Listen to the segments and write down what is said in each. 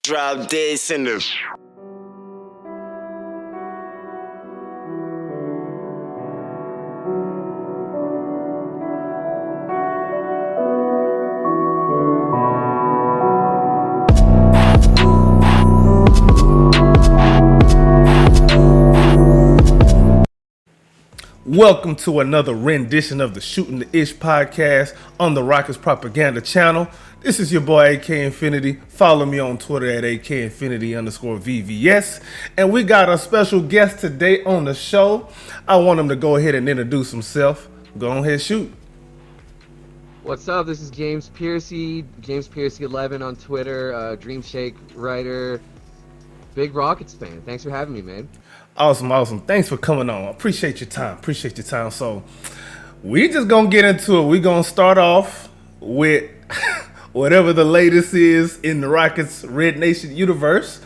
Drop this in the. Welcome to another rendition of the Shootin Da Ish podcast on the Rockets Propaganda channel. This is your boy AK Infinity. Follow me on Twitter at AK Infinity_VVS. And we got a special guest today on the show. I want him to go ahead and introduce himself. Go ahead, shoot. What's up? This is James Piercy, James Piercy 11 on Twitter, Dream Shake writer, big Rockets fan. Thanks for having me, man. Awesome. Thanks for coming on. Appreciate your time. So we just gonna get into it. We gonna start off with whatever the latest is in the Rockets Red Nation universe,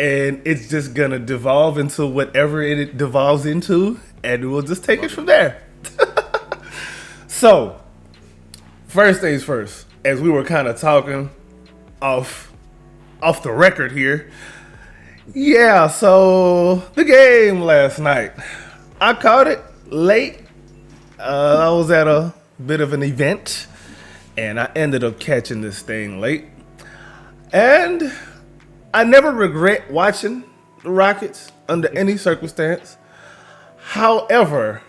and it's just gonna devolve into whatever it devolves into, and we'll just take it from there. So first things first, as we were kind of talking off the record here. Yeah, so the game last night, I caught it late. I was at a bit of an event, and I ended up catching this thing late. And I never regret watching the Rockets under any circumstance. However,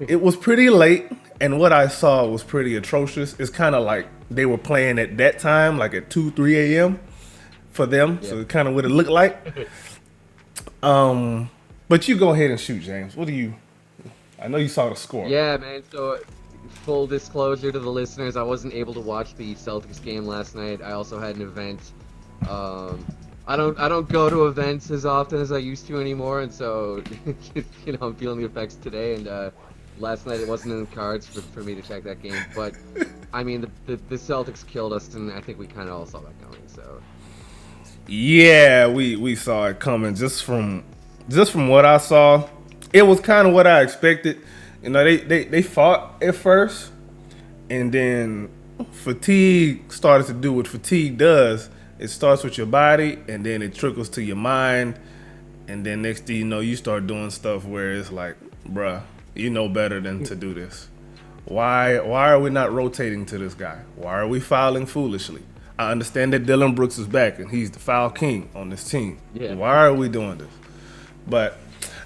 it was pretty late, and what I saw was pretty atrocious. It's kind of like they were playing at that time, like at 2, 3 a.m. for them, yeah. So it's kind of what it looked like. But you go ahead and shoot, James. I know you saw the score. Yeah, man. So full disclosure to the listeners, I wasn't able to watch the Celtics game last night. I also had an event. I don't go to events as often as I used to anymore, and so I'm feeling the effects today. And last night it wasn't in the cards for me to check that game. But I mean, the Celtics killed us, and I think we kind of all saw that coming. So. Yeah, we saw it coming just from what I saw. It was kind of what I expected. You know, they fought at first, and then fatigue started to do what fatigue does. It starts with your body, and then it trickles to your mind, and then next thing you know, you start doing stuff where it's like, bruh, you know better than to do this. Why are we not rotating to this guy? Why are we fouling foolishly? I understand that Dylan Brooks is back and he's the foul king on this team. Yeah. Why are we doing this? But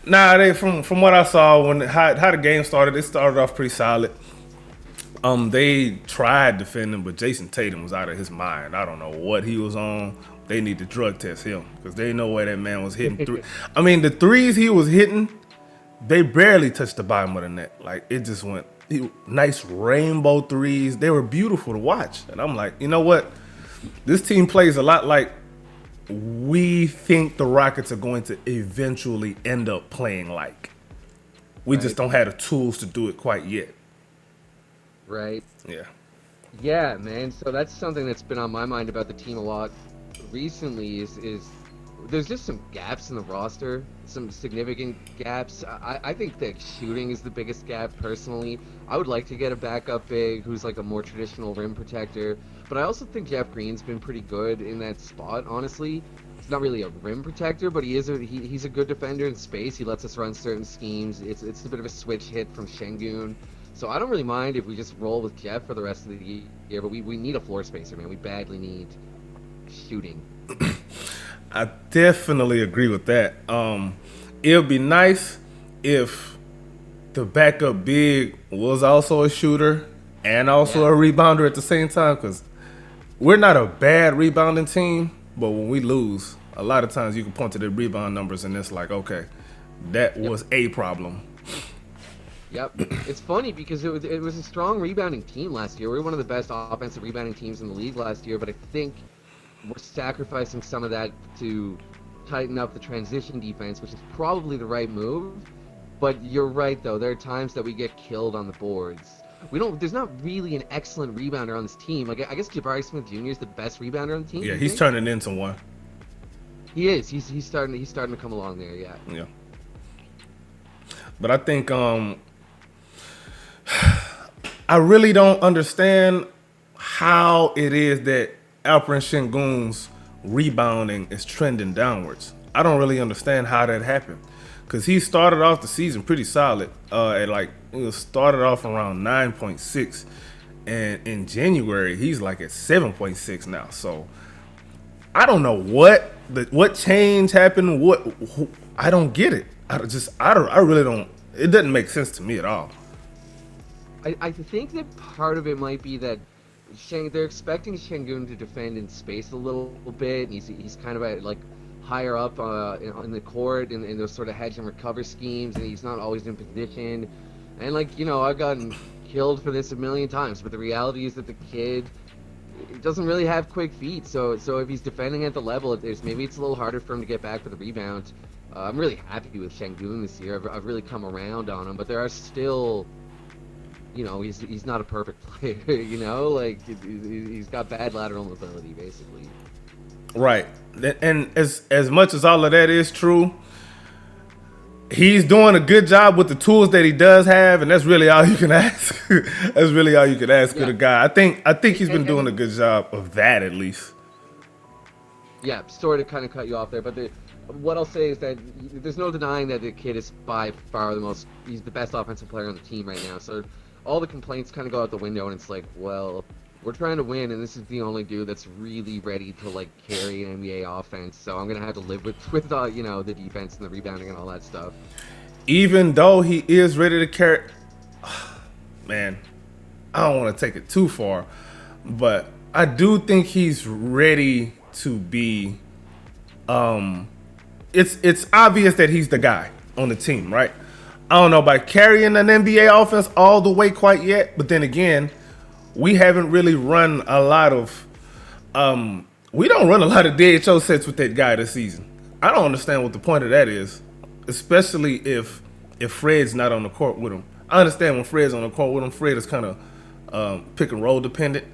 from what I saw how the game started, it started off pretty solid. They tried defending, but Jason Tatum was out of his mind. I don't know what he was on. They need to drug test him because they know where that man was hitting three. I mean, the threes he was hitting, they barely touched the bottom of the net. Like it just went nice rainbow threes. They were beautiful to watch, and I'm like, you know what? This team plays a lot like we think the Rockets are going to eventually end up playing like. We just don't have the tools to do it quite yet. Right. Yeah. Yeah, man. So that's something that's been on my mind about the team a lot recently is there's just some gaps in the roster, some significant gaps. I think that shooting is the biggest gap personally. I would like to get a backup big who's like a more traditional rim protector, but I also think Jeff Green's been pretty good in that spot, honestly. He's not really a rim protector, but he's a good defender in space. He lets us run certain schemes. It's a bit of a switch hit from Şengün. So I don't really mind if we just roll with Jeff for the rest of the year, but we need a floor spacer, man. We badly need shooting. I definitely agree with that. It would be nice if the backup big was also a shooter and also a rebounder at the same time, because we're not a bad rebounding team, but when we lose, a lot of times you can point to the rebound numbers and it's like, okay, that was a problem. Yep. It's funny because it was a strong rebounding team last year. We were one of the best offensive rebounding teams in the league last year, but I think we're sacrificing some of that to tighten up the transition defense, which is probably the right move. But you're right, though. There are times that we get killed on the boards. There's not really an excellent rebounder on this team. Like, I guess Jabari Smith Jr. is the best rebounder on the team. Yeah, he's turning into one. He is. He's starting to come along there, yeah. Yeah. But I think I really don't understand how it is that Alperen Şengün's rebounding is trending downwards. I don't really understand how that happened, because he started off the season pretty solid. At like he was started off around 9.6, and in January he's like at 7.6 now. So I don't know what change happened. I don't get it. I really don't. It doesn't make sense to me at all. I think that part of it might be that they're expecting Şengün to defend in space a little bit. And he's kind of at like higher up in the court in those sort of hedge and recover schemes, and he's not always in position. And like I've gotten killed for this a million times, but the reality is that the kid doesn't really have quick feet. So if he's defending at the level, maybe it's a little harder for him to get back for the rebound. I'm really happy with Şengün this year. I've really come around on him, but there are still, he's not a perfect player. Like he's got bad lateral mobility, basically. Right, and as much as all of that is true, he's doing a good job with the tools that he does have, and that's really all you can ask. That's really all you can ask of the guy. I think he's been doing a good job of that, at least. Yeah, sorry to kind of cut you off there, but what I'll say is that there's no denying that the kid is by far he's the best offensive player on the team right now. So all the complaints kind of go out the window, and it's like, well, we're trying to win, and this is the only dude that's really ready to like carry an NBA offense. So I'm gonna have to live with the defense and the rebounding and all that stuff. Even though he is ready to carry, man, I don't want to take it too far, but I do think he's ready to be. It's obvious that he's the guy on the team, right? I don't know about carrying an NBA offense all the way quite yet, but then again, we haven't really run a lot of we don't run a lot of DHO sets with that guy this season. I don't understand what the point of that is, especially if Fred's not on the court with him. I understand when Fred's on the court with him, Fred is kind of pick and roll dependent.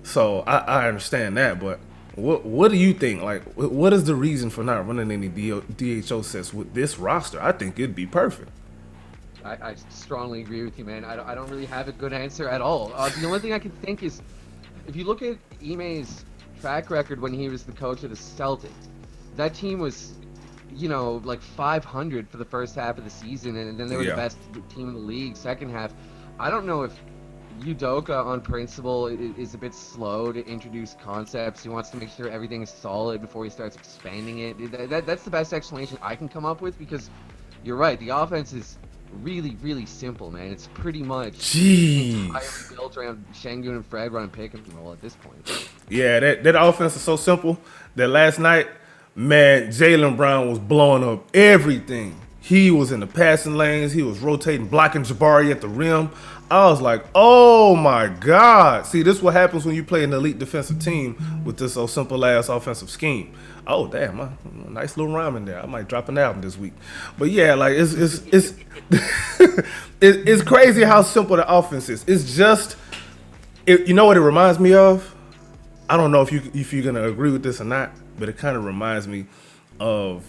So I understand that, but what do you think? Like, what is the reason for not running any DHO sets with this roster? I think it'd be perfect. I strongly agree with you, man. I don't really have a good answer at all. The only thing I can think is, if you look at Ime's track record when he was the coach of the Celtics, that team was, like 500 for the first half of the season, and then they were the best team in the league second half. I don't know if Udoka, on principle, is a bit slow to introduce concepts. He wants to make sure everything is solid before he starts expanding it. That's the best explanation I can come up with, because you're right, the offense is really, really simple, man. It's pretty much entirely built around Şengün and Fred running pick and roll at this point. Yeah, that offense is so simple that last night, man, Jaylen Brown was blowing up everything. He was in the passing lanes. He was rotating, blocking Jabari at the rim. I was like, oh my God. See, this is what happens when you play an elite defensive team with this so simple ass offensive scheme. Oh damn, nice little rhyme in there. I might drop an album this week. But yeah, like it's it's crazy how simple the offense is. It's just, you know what it reminds me of? I don't know if you're gonna agree with this or not, but it kind of reminds me of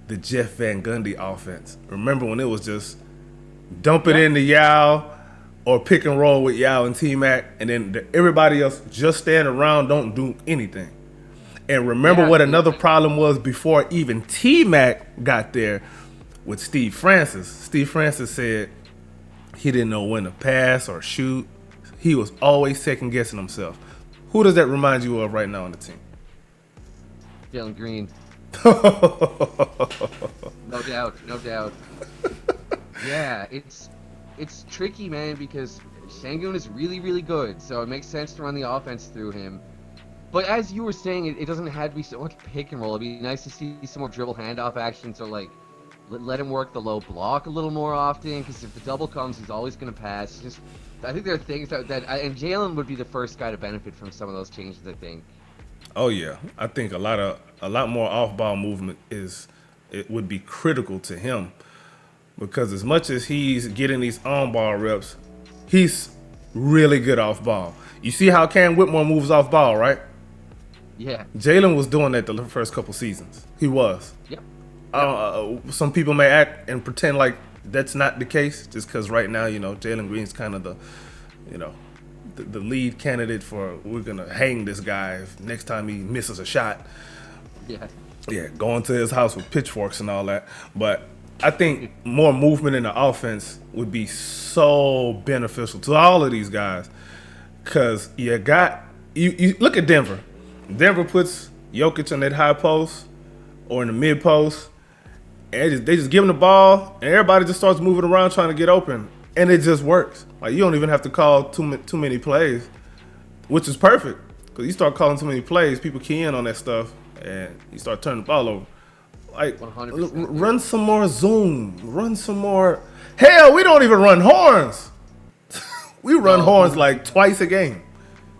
the Jeff Van Gundy offense. Remember when it was just dump it into Yao or pick and roll with Yao and T-Mac, and then everybody else just stand around, don't do anything. And remember what another problem was before even T-Mac got there with Steve Francis. Steve Francis said he didn't know when to pass or shoot. He was always second guessing himself. Who does that remind you of right now on the team? Jalen Green. No doubt. Yeah, it's tricky, man, because Şengün is really, really good, so it makes sense to run the offense through him. But as you were saying, it doesn't have to be so much pick and roll. It'd be nice to see some more dribble handoff action, so like let him work the low block a little more often, because if the double comes, he's always going to pass. I think there are things that and Jalen would be the first guy to benefit from some of those changes, I think. Oh yeah, I think a lot more off-ball movement would be critical to him, because as much as he's getting these on-ball reps, he's really good off-ball. You see how Cam Whitmore moves off-ball, right? Yeah. Jalen was doing that the first couple seasons. He was. Yep. Some people may act and pretend like that's not the case, just because right now, Jalen Green's kind of the, the lead candidate for we're gonna hang this guy if next time he misses a shot. Yeah. Yeah, going to his house with pitchforks and all that. But I think more movement in the offense would be so beneficial to all of these guys. Cause you look at Denver. Denver puts Jokic on that high post or in the mid post, and they just give him the ball, and everybody just starts moving around trying to get open, and it just works. Like you don't even have to call too many plays, which is perfect. Cause you start calling too many plays, people key in on that stuff, and you start turning the ball over. Like 100%. run some more zoom, run some more. Hell, we don't even run horns. We run horns like twice a game.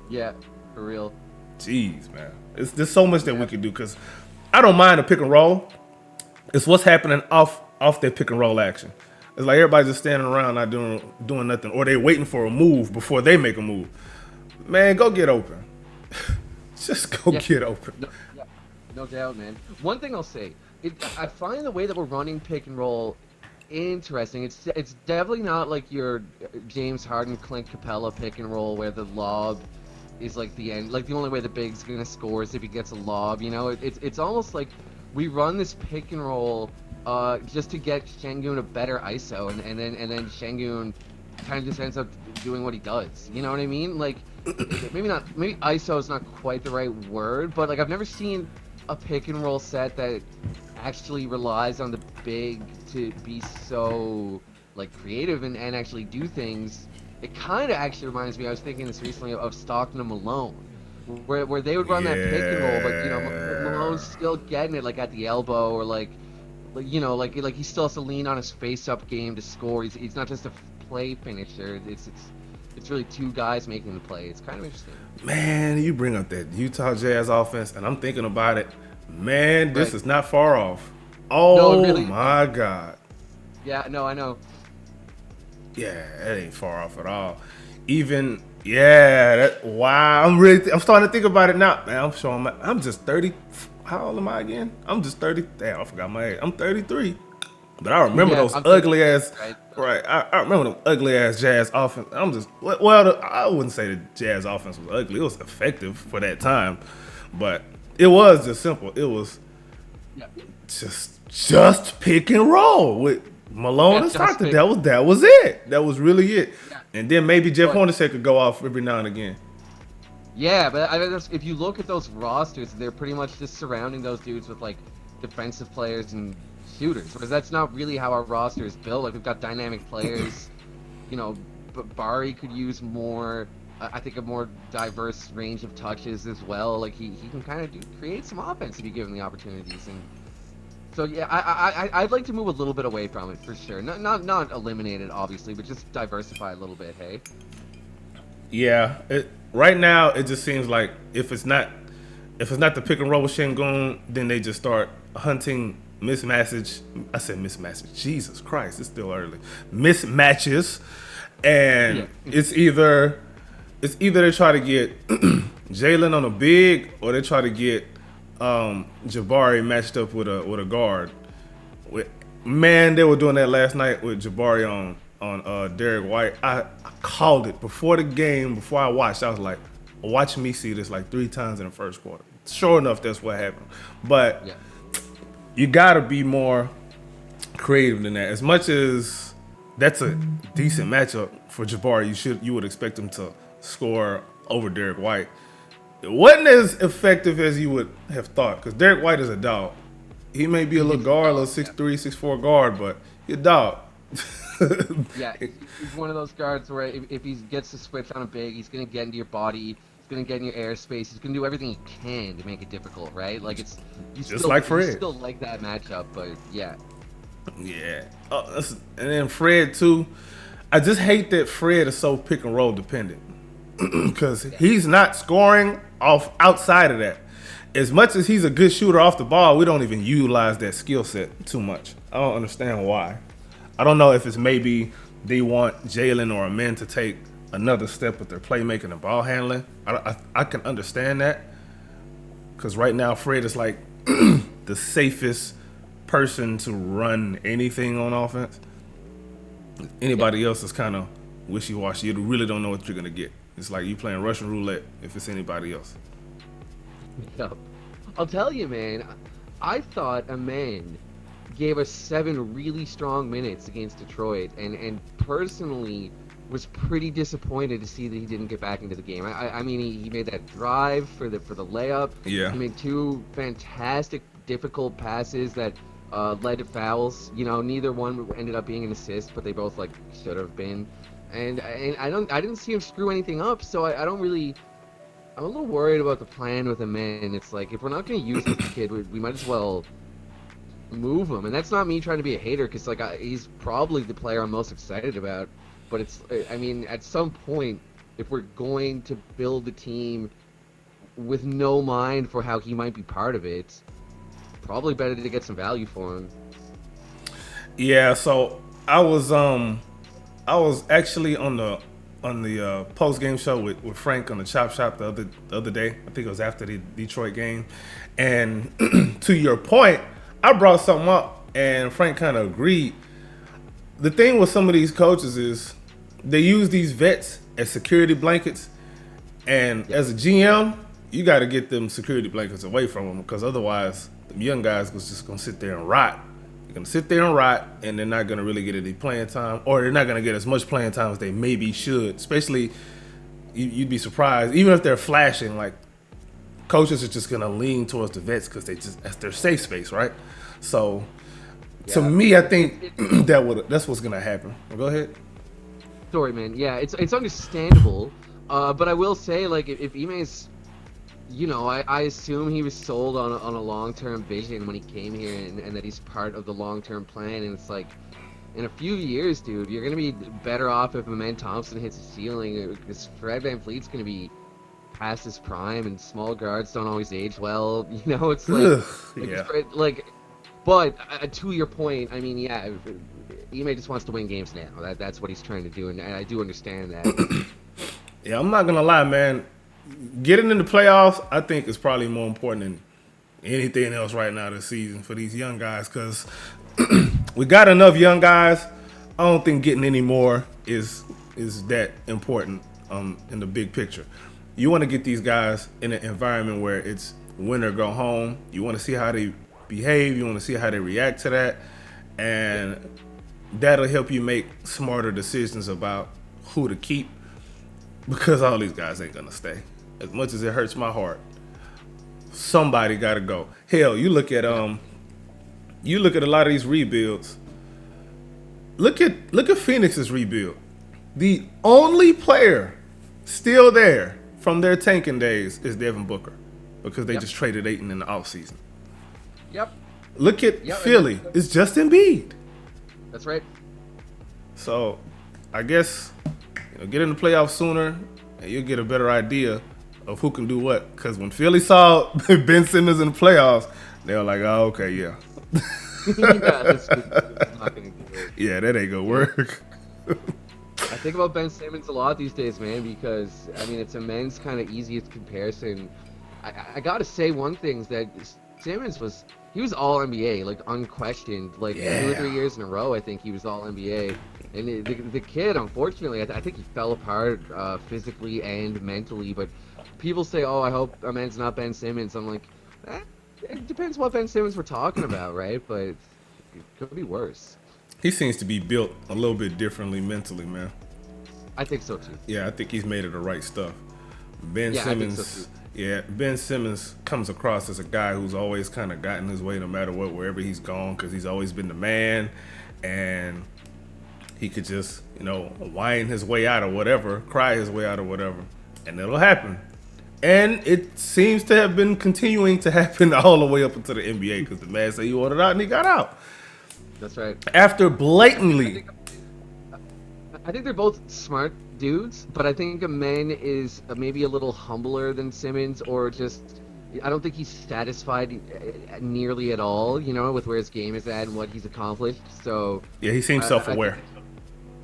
Yeah, for real. Jeez, man. There's so much that we can do because I don't mind a pick and roll. It's what's happening off that pick and roll action. It's like everybody just standing around not doing nothing, or they waiting for a move before they make a move. Man, go get open. Just go get open. No doubt, man. One thing I'll say, I find the way that we're running pick and roll interesting. It's definitely not like your James Harden, Clint Capella pick and roll where the lob is like the end. Like the only way the big's gonna score is if he gets a lob. You know, it's almost like we run this pick and roll just to get Şengün a better ISO, and then Şengün kind of just ends up doing what he does. You know what I mean? Like maybe ISO is not quite the right word, but like I've never seen a pick and roll set that actually relies on the big to be so like creative and actually do things. It kind of actually reminds me, I was thinking this recently, of Stockton and Malone, where they would run that pick and roll, but you know Malone's still getting it like at the elbow, or like you know like he still has to lean on his face up game to score. He's not just a play finisher. It's really two guys making the play. It's kind of interesting. Man, you bring up that Utah Jazz offense, and I'm thinking about it. Man, this is not far off. Oh, no, really, my God. Yeah, no, I know. Yeah, that ain't far off at all. Even, wow. I'm starting to think about it now. Man, I'm just 30. How old am I again? I'm just 30. Damn, I forgot my age. I'm 33. But I remember those ugly ass, right? I remember them ugly ass Jazz offense. I wouldn't say the Jazz offense was ugly. It was effective for that time, but it was just simple. It was just pick and roll with Malone and Stockton. That was it. That was really it. Yeah. And then maybe Jeff Hornacek could go off every now and again. Yeah, but I mean, if you look at those rosters, they're pretty much just surrounding those dudes with like defensive players and shooters, because that's not really how our roster is built. Like we've got dynamic players, you know, but Bari could use more. I think a more diverse range of touches as well. Like he can kind of create some offense if you give him the opportunities. And so yeah, I'd like to move a little bit away from it for sure. Not eliminate it obviously, but just diversify a little bit. Hey. Yeah. Right now it just seems like if it's not the pick and roll with Şengün, then they just start hunting mismatches. I said mismatches. Jesus Christ, it's still early. Mismatches, and it's either they try to get Jalen on a big, or they try to get Jabari matched up with a guard. Man, they were doing that last night with Jabari on Derek White. I called it before the game, before I watched. I was like, watch me see this like 3 times in the first quarter. Sure enough, that's what happened. But you gotta be more creative than that. As much as that's a decent matchup for Jabari, you would expect him to score over Derek White. It wasn't as effective as you would have thought, because Derek White is a dog. He may be a little guard, a little 6'3", 6'4" guard, but he's a dog. Yeah, he's one of those guards where if he gets to switch on a big, he's going to get into your body, he's going to get in your airspace, he's going to do everything he can to make it difficult, right? Like it's like Fred. You still like that matchup, but yeah. Yeah. And then Fred too. I just hate that Fred is so pick and roll dependent, because he's not scoring outside of that. As much as he's a good shooter off the ball, we don't even utilize that skill set too much. I don't understand why. I don't know if it's maybe they want Jalen or Amen to take another step with their playmaking and ball handling. I can understand that, because right now Fred is like the safest person to run anything on offense. Anybody else is kind of wishy-washy. You really don't know what you're going to get. It's like you playing Russian roulette if it's anybody else. Yep. I'll tell you, man. I thought Amen gave us 7 really strong minutes against Detroit, and personally was pretty disappointed to see that he didn't get back into the game. I mean, he made that drive for the layup. Yeah. He made 2 fantastic, difficult passes that led to fouls. You know, neither one ended up being an assist, but they both like should have been. And I didn't see him screw anything up, so I don't really. I'm a little worried about the plan with him, man. It's like if we're not going to use this kid, we might as well move him. And that's not me trying to be a hater, because like he's probably the player I'm most excited about. But it's, I mean, at some point, if we're going to build the team with no mind for how he might be part of it, probably better to get some value for him. Yeah. So I was actually on the post game show with Frank on the Chop Shop the other day. I think it was after the Detroit game, and to your point, I brought something up, and Frank kind of agreed. The thing with some of these coaches is they use these vets as security blankets, and as a GM, you got to get them security blankets away from them, because otherwise, the young guys was just gonna sit there and rot. They're gonna sit there and rot, and they're not gonna really get any playing time, or they're not gonna get as much playing time as they maybe should. Especially, you'd be surprised, even if they're flashing. Like, coaches are just gonna lean towards the vets because that's their safe space, right? So, to me, I think that's what's gonna happen. Well, go ahead. Sorry, man. Yeah, it's understandable. But I will say, like, if Ime's, you know, I assume he was sold on a long-term vision when he came here, and that he's part of the long-term plan. And it's like, in a few years, dude, you're gonna be better off if Amen Thompson hits a ceiling, because Fred VanVleet's gonna be past his prime, and small guards don't always age well. You know, it's like, But to your point, I mean, yeah, Ime just wants to win games now. That's what he's trying to do, and I do understand that. Yeah, I'm not gonna lie, man. Getting in the playoffs, I think, is probably more important than anything else right now this season for these young guys, because we got enough young guys. I don't think getting any more is that important in the big picture. You want to get these guys in an environment where it's win or go home. You want to see how they behave. You want to see how they react to that, and that'll help you make smarter decisions about who to keep, because all these guys ain't gonna stay. As much as it hurts my heart, somebody gotta go. Hell, you look at a lot of these rebuilds. Look at Phoenix's rebuild. The only player still there from their tanking days is Devin Booker, because they just traded Ayton in the offseason. Yep. Look at Philly. It's just Embiid. That's right. So, I guess, get in the playoffs sooner, and you'll get a better idea of who can do what. Because when Philly saw Ben Simmons in the playoffs, they were like, "Oh, okay, yeah, That's not gonna do it. yeah, that ain't gonna work." I think about Ben Simmons a lot these days, man, because I mean, it's a men's kind of easiest comparison. I gotta say one thing is that Simmons was all NBA, like unquestioned, like 2 or 3 years in a row. I think he was all NBA. And the kid, unfortunately, I think he fell apart physically and mentally. But people say, "Oh, I hope a man's not Ben Simmons." I'm like, it depends what Ben Simmons we're talking about, right? But it could be worse. He seems to be built a little bit differently mentally, man. I think so too. Yeah, I think he's made of the right stuff. Ben Yeah, I think so Simmons, too. Ben Simmons comes across as a guy who's always kind of gotten his way no matter what, wherever he's gone, because he's always been the man, and he could just, whine his way out or whatever, cry his way out or whatever, and it'll happen. And it seems to have been continuing to happen all the way up into the NBA, because the man said he wanted out and he got out. That's right. After blatantly. I think they're both smart dudes, but I think Amen is maybe a little humbler than Simmons, or just I don't think he's satisfied nearly at all, with where his game is at and what he's accomplished. So yeah, he seems self-aware.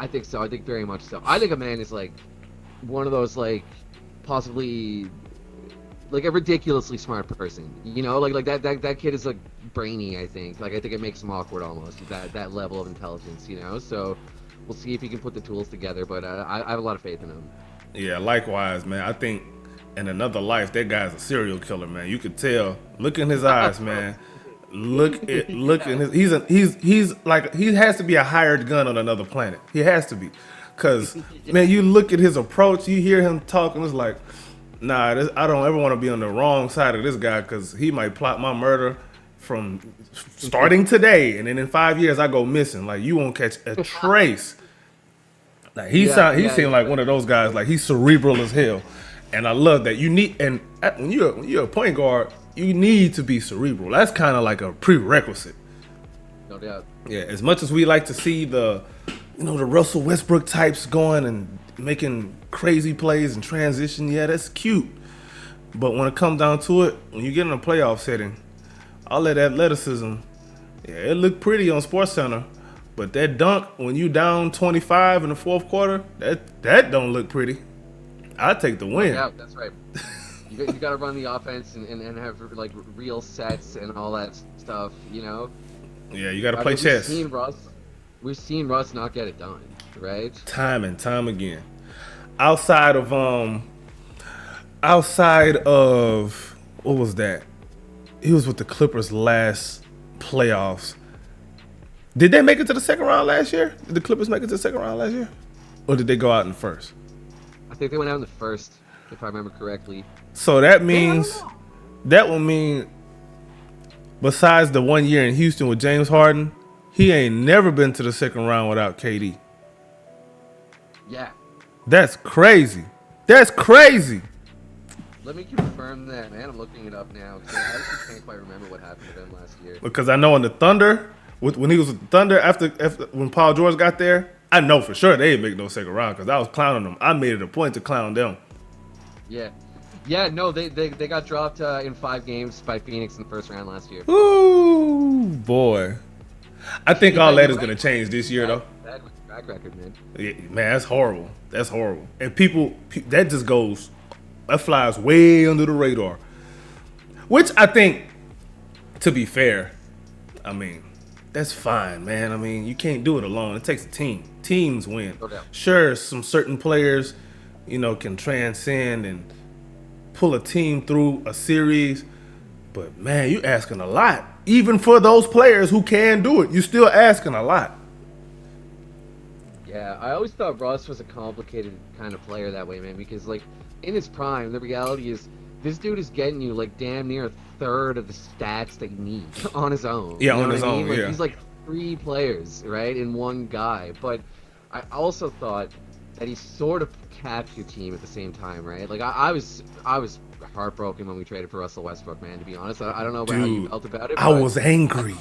I think so. I think very much so. I think Amen is like one of those possibly like a ridiculously smart person. Like that kid is like brainy. I think I think it makes him awkward almost, that level of intelligence. So we'll see if he can put the tools together, but I have a lot of faith in him. Yeah, likewise, man. I think in another life, that guy's a serial killer, man. You could tell. Look in his eyes, man. Look in Yeah. his. He's like he has to be a hired gun on another planet. He has to be, cause Yeah. man, you look at his approach, you hear him talking. It's like, nah, I don't ever want to be on the wrong side of this guy, cause he might plot my murder from starting today, and then in 5 years I go missing. Like you won't catch a trace. Like Yeah, he yeah, seemed like one of those guys. Like he's cerebral as hell, and I love that. You need when you're a point guard, you need to be cerebral. That's kind of like a prerequisite. no doubt. Yeah, as much as we like to see the Russell Westbrook types going and making crazy plays and transition, yeah, that's cute. But when it comes down to it, when you get in a playoff setting, all that athleticism, yeah, it looked pretty on Sports Center. But that dunk when you down 25 in the fourth quarter, that don't look pretty. I take the No win. doubt. That's right. You got to run the offense and have like real sets and all that stuff. You know. Yeah, you got to I play mean, chess. We've seen Russ not get it done, right? Time and time again. Outside of outside of what was that? He was with the Clippers last playoffs. Did they make it to the second round last year? Did the Clippers make it to the second round last year? Or did they go out in the first? I think they went out in the first, if I remember correctly. So that Man, I don't means know. that will mean besides the 1 year in Houston with James Harden, he ain't never been to the second round without KD. Yeah. That's crazy. That's crazy. Let me confirm that, man. I'm looking it up now because I actually can't quite remember what happened to them last year. Because I know in the Thunder, when he was with the Thunder, after when Paul George got there, I know for sure they didn't make no second round because I was clowning them. I made it a point to clown them. Yeah. Yeah, no, they got dropped in 5 games by Phoenix in the first round last year. Ooh, boy. I think Yeah, all that you're is going to right. change this year, though. Bad with track record, man. Yeah, man, that's horrible. That's horrible. And that just goes, that flies way under the radar. Which I think, to be fair, I mean, that's fine, man. I mean, you can't do it alone. It takes a team. Teams win. No doubt. Sure, some certain players, can transcend and pull a team through a series. But, man, you asking a lot. Even for those players who can do it, you're still asking a lot. Yeah, I always thought Russ was a complicated kind of player that way, man, because, like, in his prime, the reality is this dude is getting you, like, damn near a third of the stats that you need on his own. Yeah, You know on what his I mean? own, Like, yeah. he's, like, 3 players, right, in one guy. But I also thought that he sort of capped your team at the same time, right? Like, I was heartbroken when we traded for Russell Westbrook, man, to be honest. I don't know about how you Dude, felt about it, I but was angry.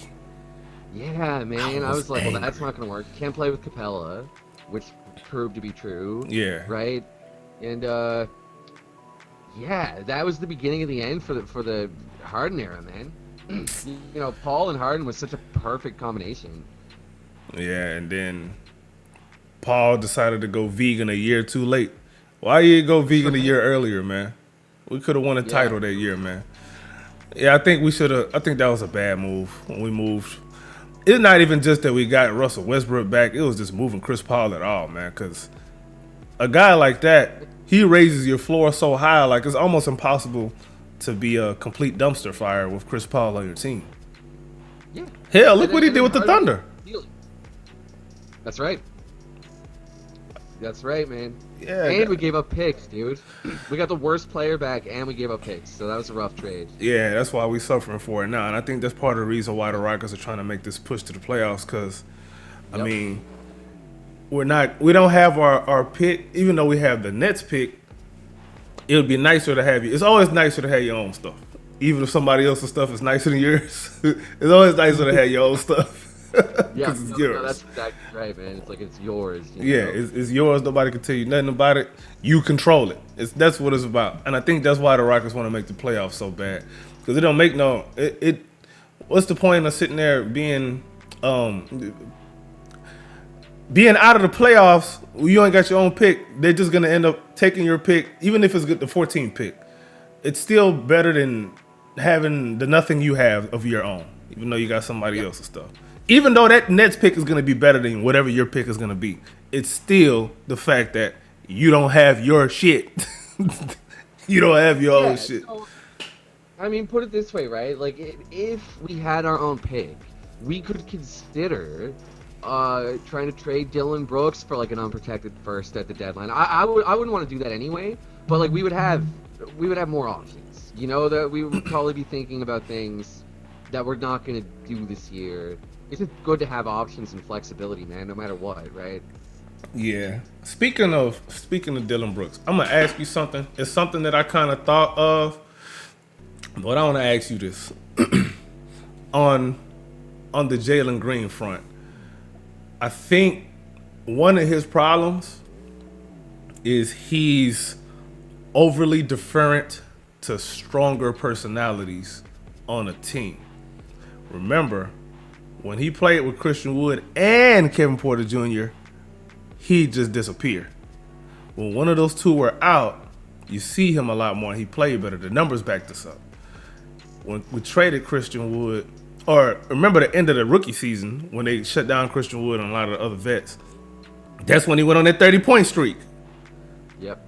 yeah, man, I was was like, well, that's angry. not going to work. Can't play with Capella, which proved to be true. Yeah. Right? And yeah, that was the beginning of the end for the Harden era, man. Paul and Harden was such a perfect combination. Yeah, and then Paul decided to go vegan a year too late. Why you didn't go vegan a year earlier, man? We could have won a title that year, man. Yeah, I think we should have. I think that was a bad move when we moved. It's not even just that we got Russell Westbrook back. It was just moving Chris Paul at all, man. Because a guy like that, he raises your floor so high, like it's almost impossible to be a complete dumpster fire with Chris Paul on your team. Yeah. Hell, look And what then- he and did then with the Harden Thunder. steal it. That's right. That's right, man. Yeah, And we gave up picks, dude. We got the worst player back, and we gave up picks, so that was a rough trade. Yeah, that's why we're suffering for it now. And I think that's part of the reason why the Rockets are trying to make this push to the playoffs because, I Yep. mean, we don't have our pick, even though we have the Nets pick, it would be nicer to have you. It's always nicer to have your own stuff. Even if somebody else's stuff is nicer than yours, it's always nicer to have your own stuff. Yeah, Because it's no, yours. that's exactly right, man. It's like it's yours. Yeah, it's yours. Nobody can tell you nothing about it. You control it. That's what it's about. And I think that's why the Rockets want to make the playoffs so bad because it don't make no. It what's the point of sitting there being out of the playoffs? You ain't got your own pick. They're just gonna end up taking your pick, even if it's the 14th pick. It's still better than having the nothing you have of your own, even though you got somebody else's stuff. Even though that Nets pick is going to be better than whatever your pick is going to be, it's still the fact that you don't have your shit. You don't have your own Yeah, shit. so I mean, put it this way, right? Like, if we had our own pick, we could consider trying to trade Dylan Brooks for like an unprotected first at the deadline. I wouldn't want to do that anyway, but like we would have more options. You know, that we would probably be thinking about things that we're not going to do this year. It's just good to have options and flexibility, man, no matter what, right? Yeah. Speaking of Dylan Brooks, I'm gonna ask you something. It's something that I kind of thought of, but I want to ask you this on on the Jalen Green front. I think one of his problems is he's overly deferent to stronger personalities on a team. Remember, when he played with Christian Wood and Kevin Porter Jr., he just disappeared. When one of those two were out, you see him a lot more. He played better. The numbers back this up. When we traded Christian Wood, or remember the end of the rookie season when they shut down Christian Wood and a lot of the other vets, that's when he went on that 30-point streak. Yep.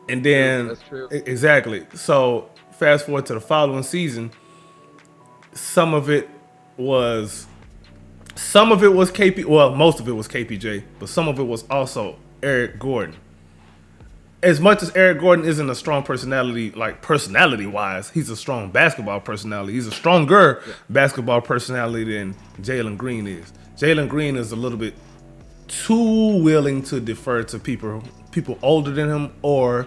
And then That's true. exactly. So fast forward to the following season, some of it was KP. Well, most of it was KPJ, but some of it was also Eric Gordon. As much as Eric Gordon isn't a strong personality, like personality wise, he's a strong basketball personality. He's a stronger basketball personality than Jalen Green is. Jalen Green is a little bit too willing to defer to people older than him or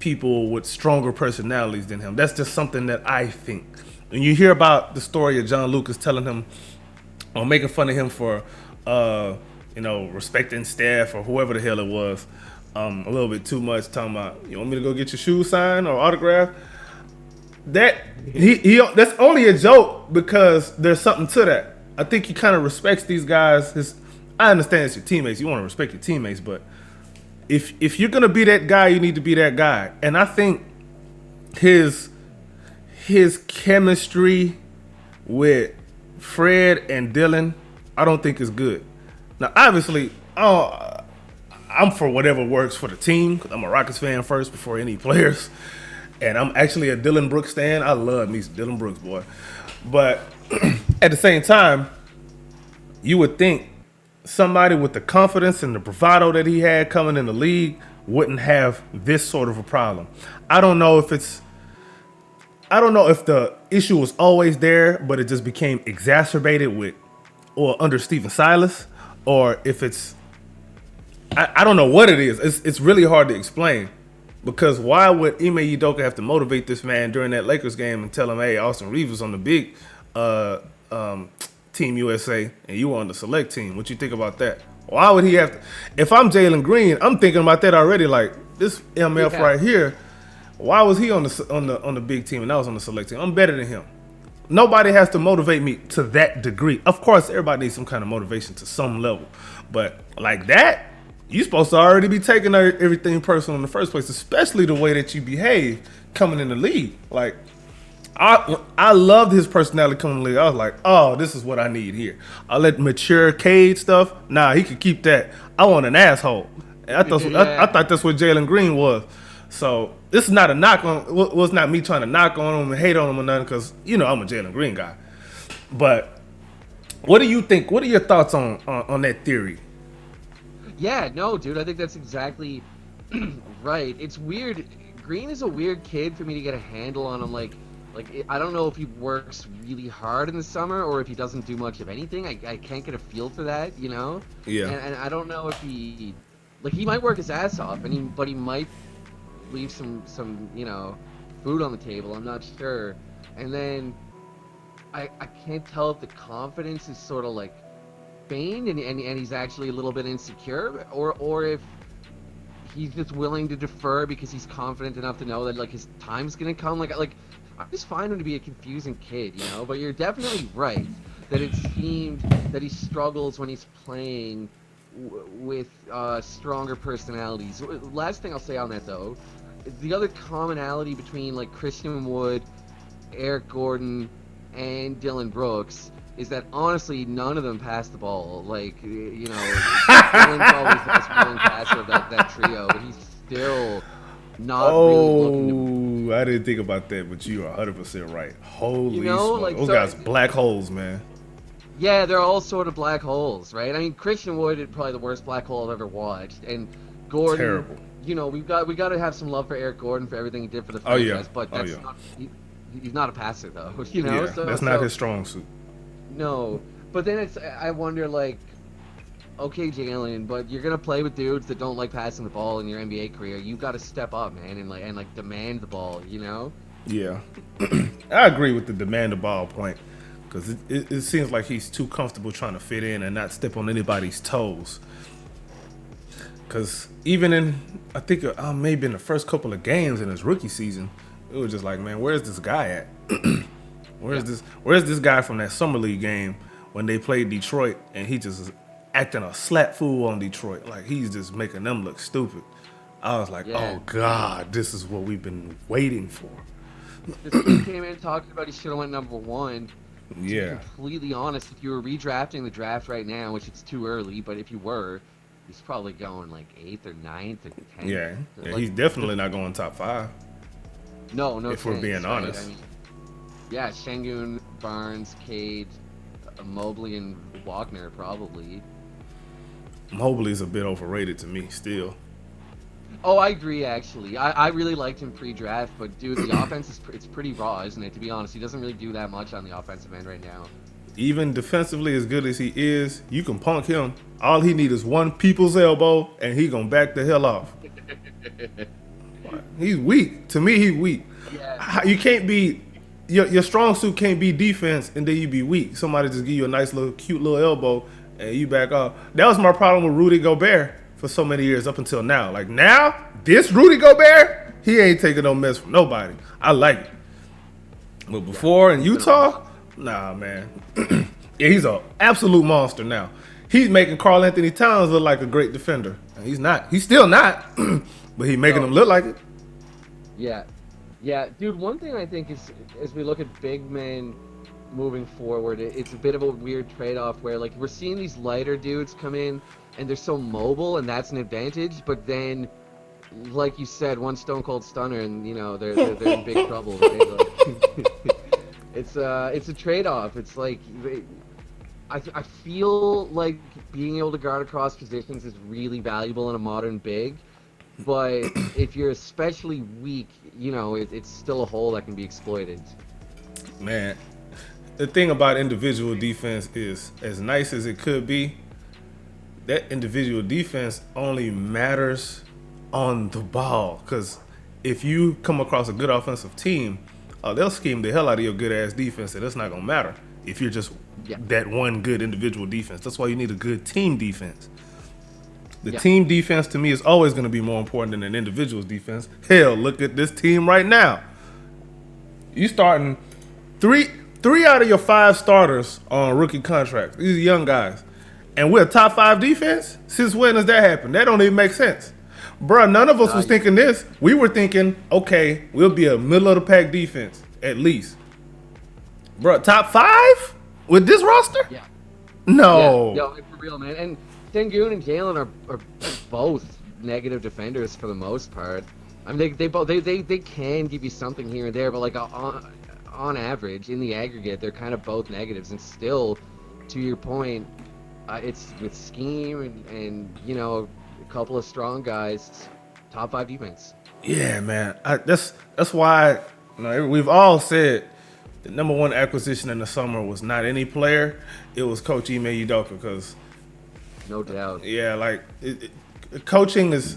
people with stronger personalities than him. That's just something that I think. When you hear about the story of John Lucas telling him or making fun of him for respecting staff or whoever the hell it was, a little bit too much, talking about, you want me to go get your shoes signed or autographed? That he that's only a joke because there's something to that. I think he kind of respects these guys. I understand it's your teammates. You want to respect your teammates, but if you're gonna be that guy, you need to be that guy. And I think his chemistry with Fred and Dylan, I don't think is good. Now, obviously, I'm for whatever works for the team. I'm a Rockets fan first before any players, and I'm actually a Dylan Brooks stan. I love me some Dylan Brooks, boy. But at the same time, you would think somebody with the confidence and the bravado that he had coming in the league wouldn't have this sort of a problem. I don't know if the issue was always there, but it just became exacerbated under Stephen Silas, or if I don't know what it is. It's really hard to explain, because why would Ime Udoka have to motivate this man during that Lakers game and tell him, hey, Austin Reeves was on the big Team USA and you were on the select team? What you think about that? Why would he have to? If I'm Jalen Green, I'm thinking about that already. Like, this MF right here, why was he on the big team and I was on the select team? I'm better than him. Nobody has to motivate me to that degree. Of course, everybody needs some kind of motivation to some level, but like that, you're supposed to already be taking everything personal in the first place, especially the way that you behave coming in the league. Like, I loved his personality coming in the league. I was like, oh, this is what I need here. I let mature Cade stuff. Nah, he could keep that. I want an asshole. And I thought that's what Jalen Green was. So this is not a knock on. Well, it's not me trying to knock on him and hate on him or nothing, because I'm a Jalen Green guy. But what do you think? What are your thoughts on that theory? Yeah, no, dude, I think that's exactly right. It's weird. Green is a weird kid for me to get a handle on him. I don't know if he works really hard in the summer or if he doesn't do much of anything. I can't get a feel for that, you know? Yeah. And I don't know if he might work his ass off, but he might leave some food on the table. I'm not sure. And then I can't tell if the confidence is sort of like feigned and he's actually a little bit insecure, or if he's just willing to defer because he's confident enough to know that like his time's gonna come. Like I just find him to be a confusing kid, you know. But you're definitely right that it seemed that he struggles when he's playing with stronger personalities. Last thing I'll say on that though, the other commonality between like Christian Wood, Eric Gordon, and Dylan Brooks is that honestly none of them pass the ball. Like Jalen's always the best willing passer of that trio, but he's still not really looking to. Oh, I didn't think about that, but you are 100% right. Holy smokes. Like Those so. guys black holes, man. Yeah, they're all sort of black holes, right? I mean, Christian Wood is probably the worst black hole I've ever watched, and Gordon. Terrible. We got to have some love for Eric Gordon for everything he did for the Oh, yeah. franchise, but Oh, that's yeah. not. He's not a passer though, Yeah, So that's not his strong suit. no, but then I wonder like, okay, Jalen, but you're gonna play with dudes that don't like passing the ball in your NBA career. You got to step up, man, and demand the ball. Yeah. I agree with the demand the ball point because it seems like he's too comfortable trying to fit in and not step on anybody's toes. Because even I think maybe in the first couple of games in his rookie season, it was just like, man, where's this guy at? Where's this guy from that summer league game when they played Detroit and he just is acting a slap fool on Detroit, like he's just making them look stupid. I was like, Yeah. oh God, this is what we've been waiting for. This kid came in talking about he should have went number one. To be Yeah, completely honest, if you were redrafting the draft right now, which it's too early, but if you were, he's probably going like 8th or 9th or 10th. yeah, Like, he's definitely not going top 5. no if we're chance, being right? honest. I mean, yeah, Şengün, Barnes, Cade, Mobley, and Wagner probably. Mobley's a bit overrated to me still. Oh, I agree. Actually, I really liked him pre-draft, but dude, the offense it's pretty raw, isn't it? To be honest, he doesn't really do that much on the offensive end right now. Even defensively, as good as he is, you can punk him. All he need is one people's elbow, and he gonna back the hell off. He's weak. To me, he's weak. Yeah. You can't be your strong suit can't be defense, and then you be weak. Somebody just give you a nice little cute little elbow, and you back off. That was my problem with Rudy Gobert for so many years up until now. Like now, this Rudy Gobert, he ain't taking no mess from nobody. I like it. But before in Utah, nah, man. Yeah, he's an absolute monster now. He's making Karl Anthony Towns look like a great defender. And he's not. He's still not. But he's making him look like it. Yeah, yeah, dude. One thing I think is, as we look at big men moving forward, it's a bit of a weird trade-off where like we're seeing these lighter dudes come in and they're so mobile, and that's an advantage. But then, like you said, one stone cold stunner, and they're in big trouble. Right? Like, it's a trade-off. It's like I feel like being able to guard across positions is really valuable in a modern big. But if you're especially weak, it's still a hole that can be exploited. Man, the thing about individual defense is, as nice as it could be, that individual defense only matters on the ball. Because if you come across a good offensive team, they'll scheme the hell out of your good ass defense, and it's not gonna matter if you're just that one good individual defense. That's why you need a good team defense. The team defense to me is always going to be more important than an individual's defense. Hell, look at this team right now. You starting three out of your 5 starters on rookie contracts. These are young guys. And we're a top 5 defense? Since when does that happen? That don't even make sense. Bruh, none of us was thinking this. We were thinking, okay, we'll be a middle of the pack defense, at least. Bruh, top 5? With this roster? Yeah. No. Yeah, no, for real, man. And Şengün and Jalen are both negative defenders for the most part. I mean, they both they can give you something here and there, but like on average, in the aggregate, they're kind of both negatives. And still, to your point, it's with scheme and a couple of strong guys, top 5 defense. Yeah, man. That's why we've all said the number one acquisition in the summer was not any player; it was Coach Ime Udoka. Because no doubt. Yeah, like coaching is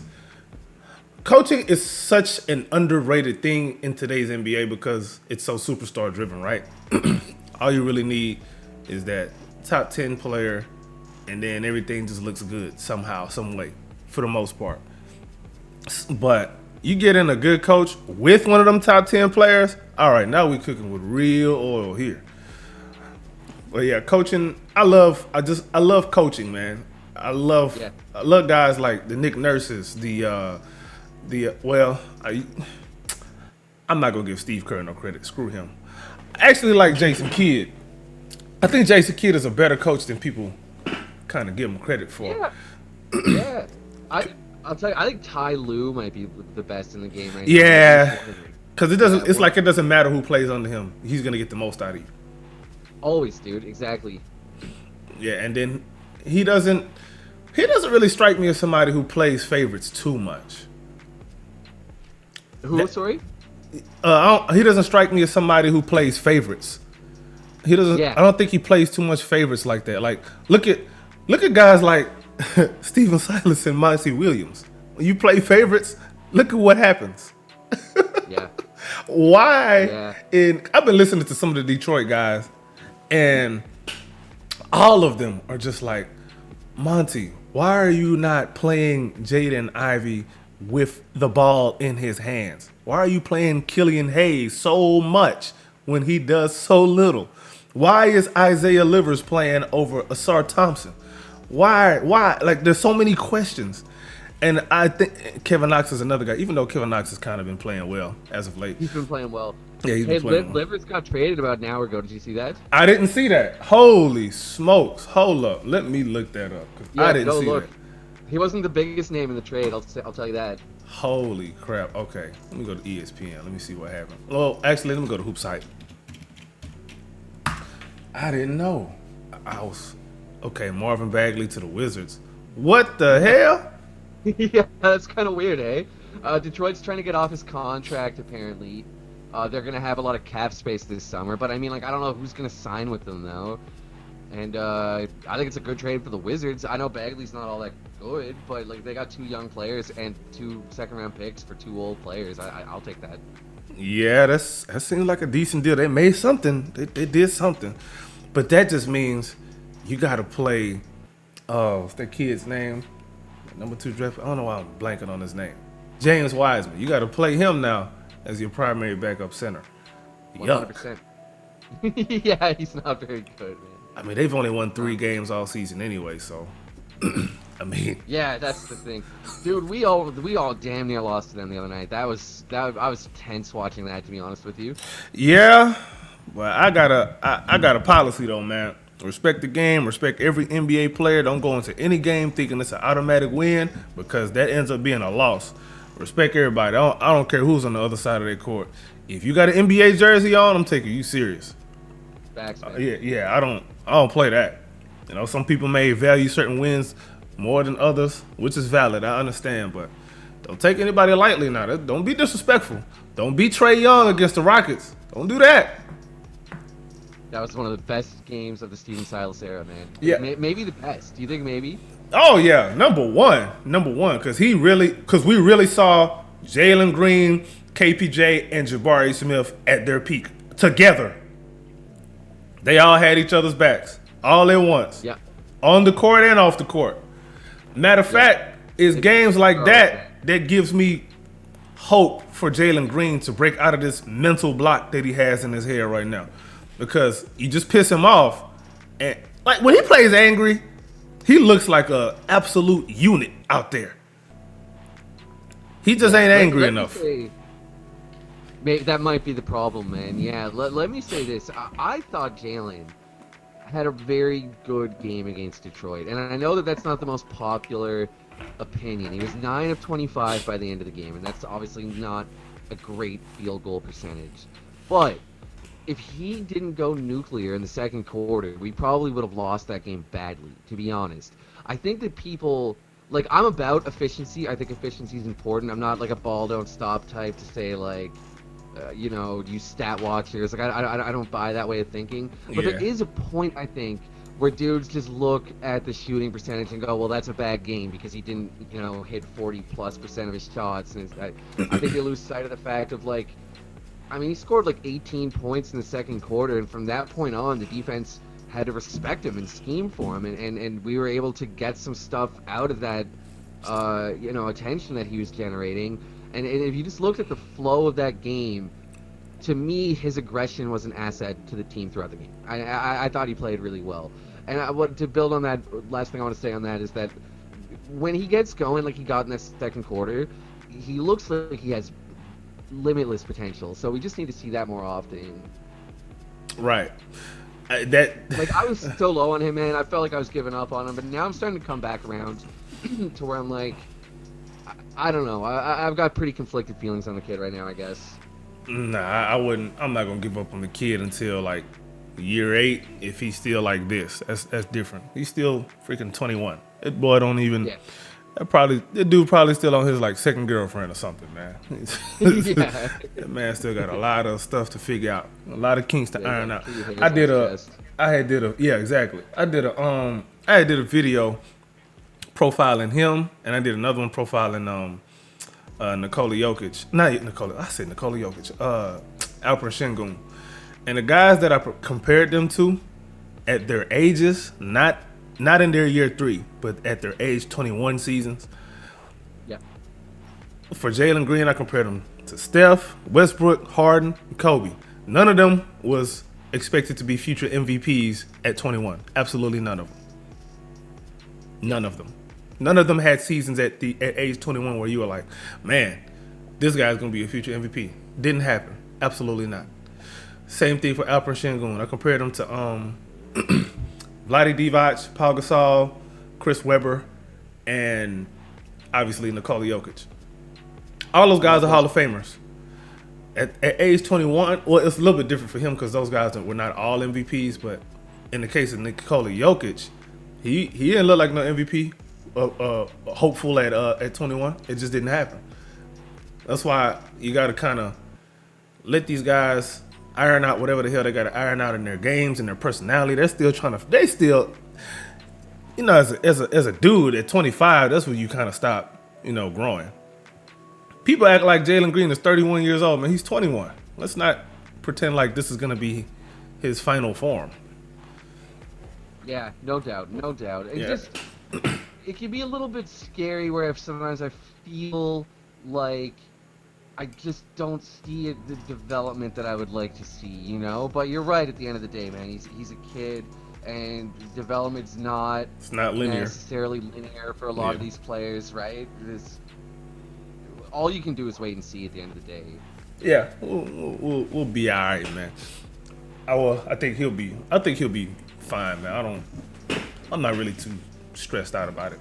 such an underrated thing in today's NBA because it's so superstar driven, right? All you really need is that top 10 player, and then everything just looks good somehow, some way, for the most part. But you get in a good coach with one of them top 10 players, all right, now we cooking with real oil here. But yeah, coaching, I love coaching, man. I love guys like the Nick Nurses, I'm not gonna give Steve Kerr no credit. Screw him. I actually like Jason Kidd. I think Jason Kidd is a better coach than people kind of give him credit for. Yeah, yeah. I'll tell you, I think Ty Lue might be the best in the game right now. At least Yeah, one of them. because it Yeah, doesn't. It's like it doesn't matter who plays under him. He's gonna get the most out of you. always, dude. Exactly. Yeah, and then he doesn't. He doesn't really strike me as somebody who plays favorites too much. Who? Sorry. He doesn't strike me as somebody who plays favorites. He doesn't. Yeah. I don't think he plays too much favorites like that. Like look at guys like Steven Silas and Monty Williams. When you play favorites, look at what happens. Yeah. Why? Yeah. And I've been listening to some of the Detroit guys, and all of them are just like, Monty, why are you not playing Jaden Ivey with the ball in his hands? Why are you playing Killian Hayes so much when he does so little? Why is Isaiah Livers playing over Asar Thompson? Why? Like, there's so many questions. And I think Kevin Knox is another guy, even though Kevin Knox has kind of been playing well as of late. He's been playing well. Yeah, he's been playing well. Livers got traded about an hour ago. Did you see that? I didn't see that. Holy smokes. Hold up. Let me look that up. 'Cause Yeah, I didn't go see look. that. He wasn't the biggest name in the trade. I'll tell you that. Holy crap. Okay. Let me go to ESPN. Let me see what happened. Well, actually, let me go to Hoops Hype. I didn't know. I was. Okay, Marvin Bagley to the Wizards. What the hell? Yeah, that's kind of weird, eh? Detroit's trying to get off his contract, apparently. They're going to have a lot of cap space this summer, but I mean, like, I don't know who's going to sign with them, though. And I think it's a good trade for the Wizards. I know Bagley's not all that good, but, like, they got 2 young players and 2 second-round picks for 2 old players. I'll take that. Yeah, that seems like a decent deal. They made something. They did something. But that just means you got to play, what's that kid's name? Number 2 draft. I don't know why I'm blanking on his name. James Wiseman. You got to play him now as your primary backup center. 100%. Yeah, he's not very good, man. I mean, they've only won 3 games all season anyway, so I mean, yeah, that's the thing, dude. We all damn near lost to them the other night. I was tense watching that, to be honest with you. yeah. Well, I got a policy though, man. Respect the game, respect every NBA player. Don't go into any game thinking it's an automatic win, because that ends up being a loss. Respect everybody. I don't care who's on the other side of their court. If you got an NBA jersey on, I'm taking you serious. Facts, man. Yeah. I don't play that. You know, some people may value certain wins more than others, which is valid. I understand, but don't take anybody lightly now. Don't be disrespectful. Don't be Trae Young against the Rockets. Don't do that. That was one of the best games of the Steven Silas era, man. Yeah. Maybe the best. Do you think maybe? Oh yeah, number one, because we really saw Jalen Green, KPJ, and Jabari Smith at their peak together. They all had each other's backs, all at once. Yeah. On the court and off the court. Matter of fact, it's games like that gives me hope for Jalen Green to break out of this mental block that he has in his head right now. Because you just piss him off, and like when he plays angry, he looks like a absolute unit out there. He just ain't angry enough. That might be the problem, man. Yeah, let me say this. I thought Jalen had a very good game against Detroit, and I know that that's not the most popular opinion. He was 9 of 25 by the end of the game, and that's obviously not a great field goal percentage. But if he didn't go nuclear in the second quarter, we probably would have lost that game badly, to be honest. I think that people, like, I'm about efficiency. I think efficiency is important. I'm not like a ball don't stop type to say, like, use stat watchers. Like, I don't buy that way of thinking. But there is a point, I think, where dudes just look at the shooting percentage and go, well, that's a bad game because he didn't, hit 40+% of his shots. And I think they lose sight of the fact of, like, I mean, he scored like 18 points in the second quarter, and from that point on, the defense had to respect him and scheme for him, and we were able to get some stuff out of that, attention that he was generating. And if you just looked at the flow of that game, to me, his aggression was an asset to the team throughout the game. I thought he played really well. And to build on that, last thing I want to say on that is that when he gets going, like he got in that second quarter, he looks like he has limitless potential. So we just need to see that more often. Right. That Like I was so low on him, man. I felt like I was giving up on him, but now I'm starting to come back around to where I'm like, I don't know. I've got pretty conflicted feelings on the kid right now, I guess. nah, I wouldn't. I'm not gonna give up on the kid until like year 8. If he's still like this, that's different. He's still freaking 21. That boy don't even. Yeah. That dude probably still on his like second girlfriend or something, man. Yeah. That man still got a lot of stuff to figure out, a lot of kinks to Yeah, iron got out. pretty hairs I on did his a, chest. I had did a, yeah, exactly. I had did a video profiling him, and I did another one profiling Nikola Jokic. Not Nikola, I said Nikola Jokic. Alper Şengün. And the guys that I compared them to at their ages, not in their year 3, but at their age 21 seasons. Yeah. For Jalen Green, I compared them to Steph, Westbrook, Harden, and Kobe. None of them was expected to be future MVPs at 21. Absolutely none of them. None of them. None of them had seasons at age 21 where you were like, man, this guy's gonna be a future MVP. Didn't happen. Absolutely not. Same thing for Alper Şengün. I compared him to Vlade Divac, Paul Gasol, Chris Webber, and obviously Nikola Jokic. All those guys are Hall of Famers. At age 21, well, it's a little bit different for him because those guys were not all MVPs, but in the case of Nikola Jokic, he didn't look like no MVP hopeful at 21. It just didn't happen. That's why you got to kind of let these guys iron out whatever the hell they got to iron out in their games and their personality. They still, as a dude at 25, that's when you kind of stop, growing. People act like Jalen Green is 31 years old, man. He's 21. Let's not pretend like this is going to be his final form. Yeah, no doubt, no doubt. Yeah. It can be a little bit scary where sometimes I feel like I just don't see the development that I would like to see, But you're right. At the end of the day, man, he's a kid, and development's not It's not linear. necessarily linear for a lot of these players, right? All you can do is wait and see at the end of the day. Yeah, we'll be all right, man. I think he'll be fine, man. I'm not really too stressed out about it.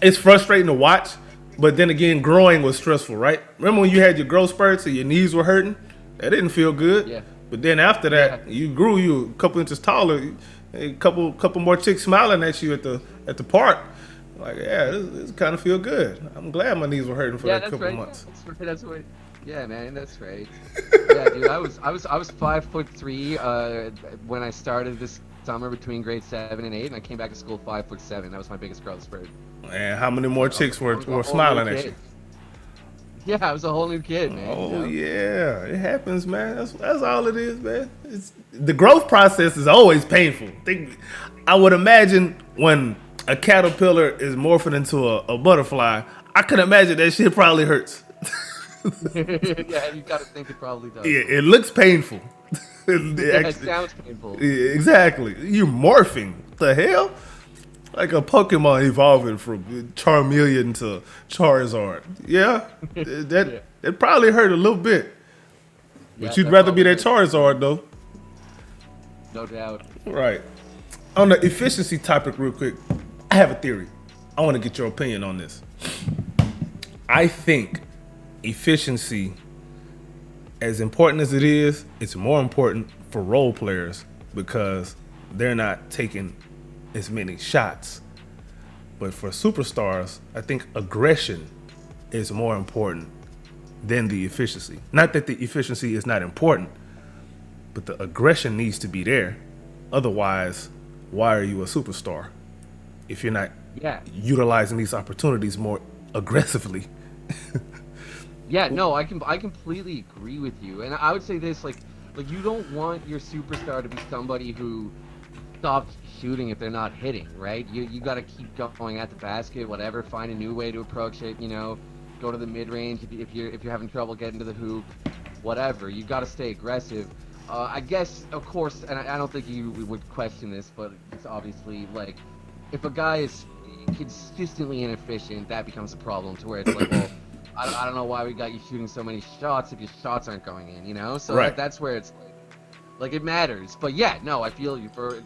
It's frustrating to watch, but then again, growing was stressful, right? Remember when you had your growth spurts and your knees were hurting? That didn't feel good. Yeah. But then after that, you grew, you a couple inches taller, a couple more chicks smiling at you at the park. Like, yeah, this kind of feel good. I'm glad my knees were hurting for that couple months. That's right. Yeah, man, that's right. Yeah, dude, I was 5'3" when I started this summer between grade 7 and 8, and I came back to school 5'7". That was my biggest growth spurt. And how many more chicks were I was a whole smiling new at kid. you? Yeah, I was a whole new kid, man. Oh yeah, it happens, man. That's all it is, man. The growth process is always painful. I would imagine when a caterpillar is morphing into a butterfly, I could imagine that shit probably hurts. Yeah, you gotta think it probably does. Yeah, it looks painful. It sounds painful. Yeah, exactly. You morphing. The hell? Like a Pokemon evolving from Charmeleon to Charizard. Yeah, that probably hurt a little bit. But Yeah, you'd that rather be that probably Charizard though. No doubt. Right. On the efficiency topic, real quick, I have a theory. I want to get your opinion on this. I think efficiency, as important as it is, it's more important for role players because they're not taking as many shots. But for superstars, I think aggression is more important than the efficiency. Not that the efficiency is not important, but the aggression needs to be there. Otherwise, why are you a superstar if you're not utilizing these opportunities more aggressively? Yeah, no, I completely agree with you, and I would say this, like you don't want your superstar to be somebody who stops shooting if they're not hitting, right? You got to keep going at the basket, whatever. Find a new way to approach it. Go to the mid range if you're having trouble getting to the hoop, whatever. You got to stay aggressive. I guess, of course, and I don't think you would question this, but it's obviously like if a guy is consistently inefficient, that becomes a problem to where it's like, well, I don't know why we got you shooting so many shots if your shots aren't going in, So Right. that's where it's Like it matters. But yeah, no, I feel you for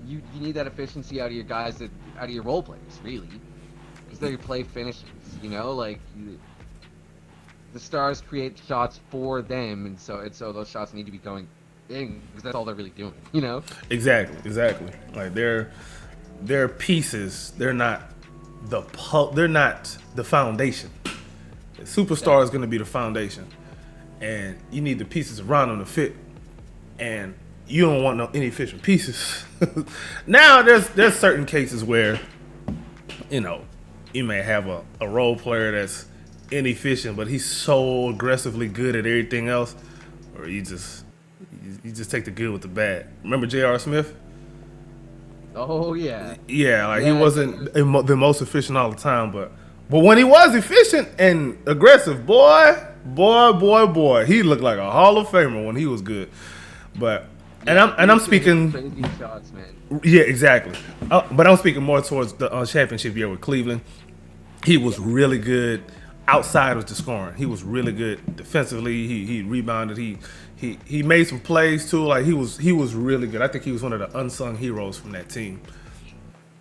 you need that efficiency out of your guys out of your role players really because they're your play finishers. The stars create shots for them, and so those shots need to be going in because that's all they're really doing. Exactly. Like they're pieces. They're not the foundation. The superstar is going to be the foundation, and you need the pieces around them to fit. And you don't want no inefficient pieces. Now there's certain cases where you may have a role player that's inefficient, but he's so aggressively good at everything else, or you just take the good with the bad. Remember J.R. Smith? Oh yeah. Yeah, like he Yeah. wasn't the most efficient all the time, but when he was efficient and aggressive, boy, he looked like a Hall of Famer when he was good. But I'm speaking. Crazy shots, man. Yeah, exactly. But I'm speaking more towards the championship year with Cleveland. He was really good outside of the scoring. He was really good defensively. He rebounded. He made some plays too. Like he was really good. I think he was one of the unsung heroes from that team.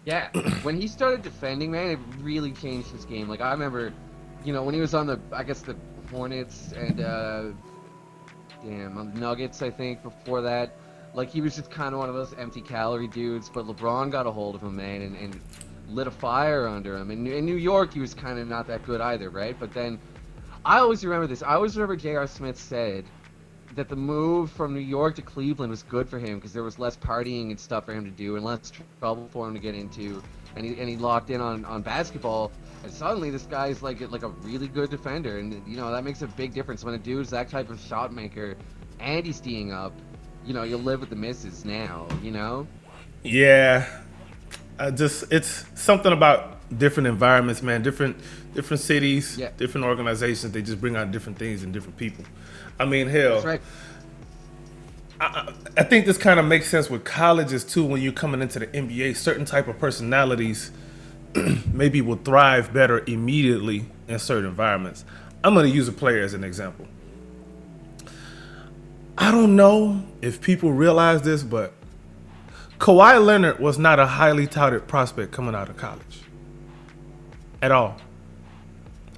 Yeah, when he started defending, man, it really changed his game. Like I remember, when he was on the Hornets and on the Nuggets, I think before that, like he was just kind of one of those empty calorie dudes. But LeBron got a hold of him, man, and lit a fire under him. And in New York, he was kind of not that good either, right? But then I always remember this. I always remember J.R. Smith said that the move from New York to Cleveland was good for him because there was less partying and stuff for him to do and less trouble for him to get into, and he locked in on basketball. And suddenly this guy's like a really good defender, and that makes a big difference when a dude's that type of shot maker and he's teeing up. You'll live with the misses now. Yeah, it's something about different environments, man. Different cities, Yeah. different organizations. They just bring out different things and different people. I mean, hell, That's right. I think this kind of makes sense with colleges too. When you're coming into the NBA, certain type of personalities maybe will thrive better immediately in certain environments. I'm going to use a player as an example. I don't know if people realize this, but Kawhi Leonard was not a highly touted prospect coming out of college at all.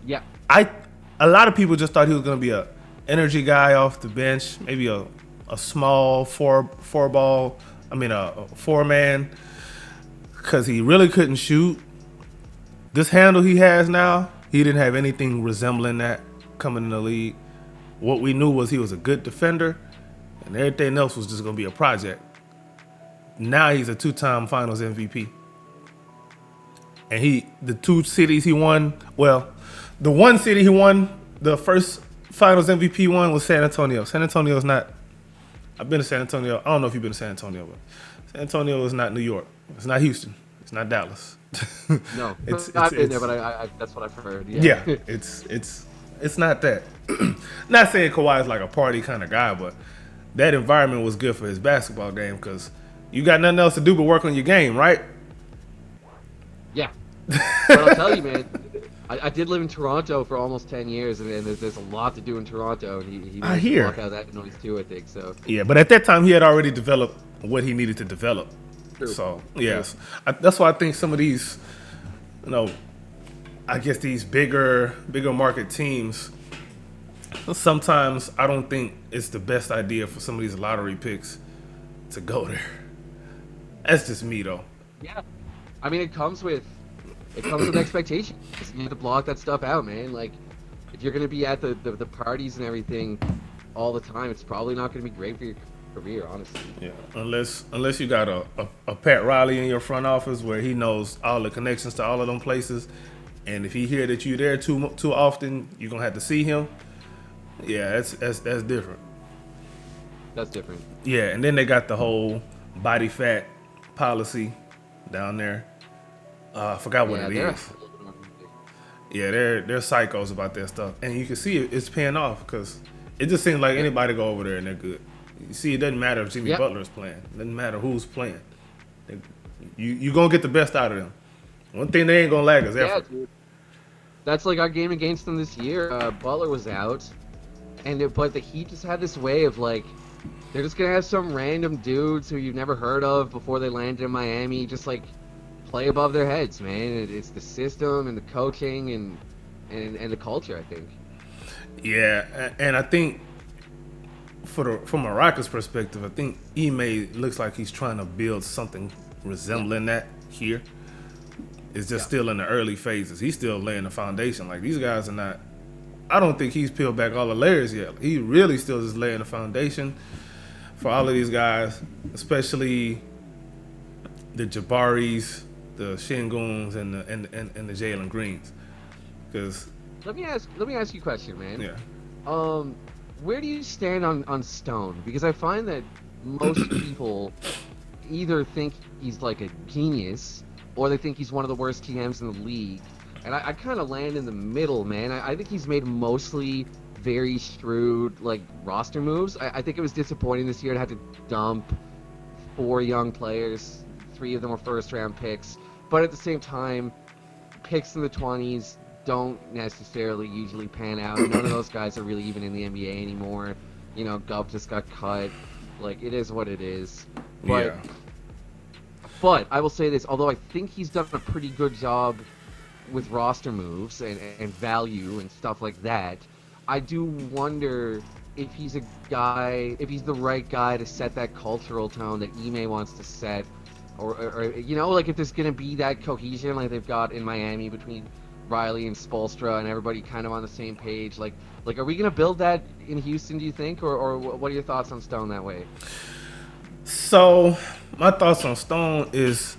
Yeah. A lot of people just thought he was going to be a energy guy off the bench, maybe a small four man, because he really couldn't shoot. This handle he has now, he didn't have anything resembling that coming in the league. What we knew was he was a good defender, and everything else was just going to be a project. Now he's a 2-time Finals MVP. And the 2 cities he won, well, the one city he won, the first Finals MVP one was San Antonio. San Antonio is not, I've been to San Antonio. I don't know if you've been to San Antonio, but San Antonio is not New York. It's not Houston. It's not Dallas. No, I've been there, but I that's what I've heard. Yeah, it's not that. Not saying Kawhi is like a party kind of guy, but that environment was good for his basketball game because you got nothing else to do but work on your game, right? Yeah. But I'll tell you, man, I did live in Toronto for almost 10 years, and there's a lot to do in Toronto. And he I hear. Walk out of that noise too, I think. So. Yeah, but at that time he had already developed what he needed to develop. True. So yes, that's why I think some of these, I guess these bigger market teams. Sometimes I don't think it's the best idea for some of these lottery picks to go there. That's just me though. Yeah, I mean it comes with expectations. You have to block that stuff out, man. Like if you're gonna be at the parties and everything all the time, it's probably not gonna be great for your career, honestly. Yeah, unless you got a Pat Riley in your front office where he knows all the connections to all of them places, and if he hear that you're there too often, you're gonna have to see him. Yeah, that's different. That's different. Yeah, and then they got the whole body fat policy down there. I forgot what it is. Yeah, they're psychos about that stuff, and you can see it's paying off because it just seems like anybody go over there and they're good. You see, it doesn't matter if Jimmy Butler is playing. It doesn't matter who's playing. You gonna get the best out of them. One thing they ain't gonna lack is effort. Yeah, dude. That's like our game against them this year. Butler was out, but the Heat just had this way of like They're just gonna have some random dudes who you've never heard of before they landed in Miami, just like play above their heads, man. It's the system and the coaching and the culture, I think. Yeah, and I think from a Rockets perspective, I think Ime looks like he's trying to build something Yeah, resembling that here. It's just yeah, still in the early phases. He's still laying the foundation. Like these guys are not. I don't think he's peeled back all the layers yet. He really still just laying the foundation for all of these guys, especially the Jabaris, the Shinguns, and the Jalen Greens. Because let me ask you a question, man. yeah, Um, where do you stand on Stone? Because I find that most people either think he's like a genius or they think he's one of the worst TMs in the league. And I kind of land in the middle, man. I think he's made mostly very shrewd like roster moves. I think it was disappointing this year to have to dump four young players. Three of them were first round picks. But at the same time, picks in the 20s don't necessarily usually pan out. None of those guys are really even in the NBA anymore. You know, Gov just got cut. Like, it is what it is. But yeah, but I will say this, although I think he's done a pretty good job with roster moves and value and stuff like that, I do wonder if he's a guy, if he's the right guy to set that cultural tone that Ime wants to set, or you know, like if there's gonna be that cohesion like they've got in Miami between Riley and Spoelstra and everybody kind of on the same page. Like are we gonna build that in Houston? Do you think, or what are your thoughts on Stone that way? So my thoughts on Stone is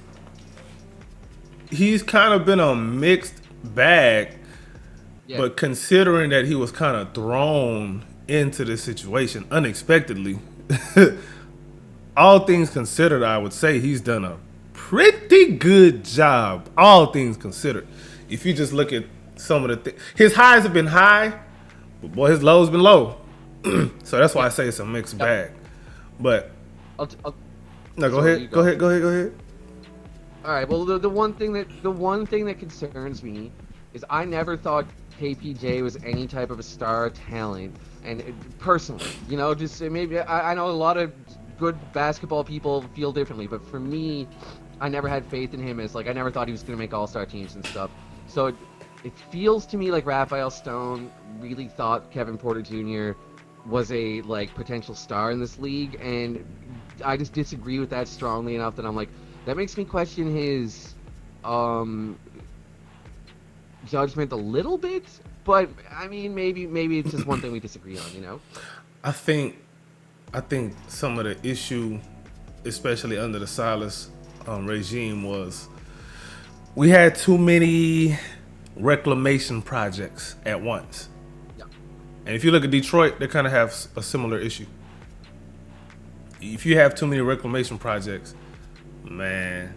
he's kind of been a mixed bag, Yeah, but considering that he was kind of thrown into this situation unexpectedly, all things considered, I would say he's done a pretty good job. All things considered, if you just look at some of the things, his highs have been high, but boy, his lows been low. So that's why yeah, I say it's a mixed yeah. bag. But I'll no, go sorry, you ahead, go go. ahead, go ahead, go ahead. All right. Well, the one thing that concerns me is I never thought KPJ was any type of a star talent, and personally, you know, just maybe I know a lot of good basketball people feel differently, but for me, I never had faith in him as like I never thought he was gonna make All-Star teams and stuff. So it feels to me like Raphael Stone really thought Kevin Porter Jr. was a like potential star in this league, and I just disagree with that strongly enough that I'm like that makes me question his um judgment a little bit. But I mean, maybe it's just one thing we disagree on, you know? I think I think some of the issue, especially under the Silas regime, was we had too many reclamation projects at once. Yeah, And if you look at Detroit, they kind of have a similar issue. If you have too many reclamation projects, man,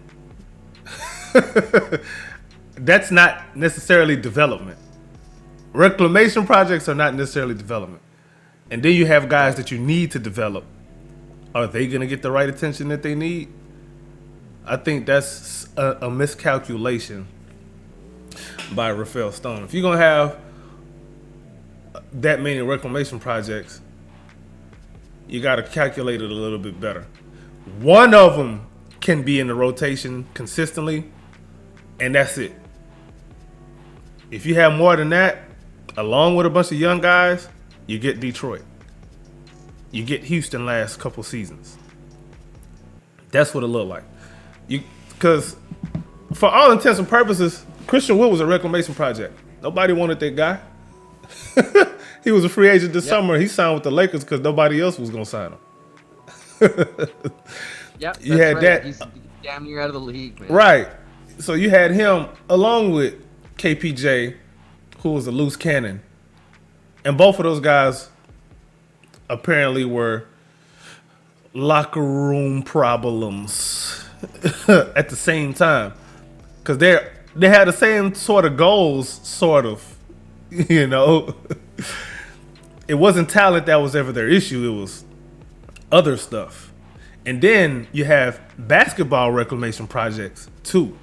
that's not necessarily development. Reclamation projects are not necessarily development. And then you have guys right. that you need to develop. Are they going to get the right attention that they need? I think that's a miscalculation by Raphael Stone. If you're going to have that many reclamation projects, you got to calculate it a little bit better. One of them can be in the rotation consistently, and that's it. If you have more than that, along with a bunch of young guys, you get Detroit. You get Houston last couple seasons. That's what it looked like. Because for all intents and purposes, Christian Wood was a reclamation project. Nobody wanted that guy. He was a free agent this Yep. summer. He signed with the Lakers because nobody else was going to sign him. Yep, You that's had right. that. He's damn near out of the league, man. Right. So you had him along with KPJ, who was a loose cannon. And both of those guys apparently were locker room problems at the same time. Because they had the same sort of goals, sort of. You know? It wasn't talent that was ever their issue. It was other stuff. And then you have basketball reclamation projects too.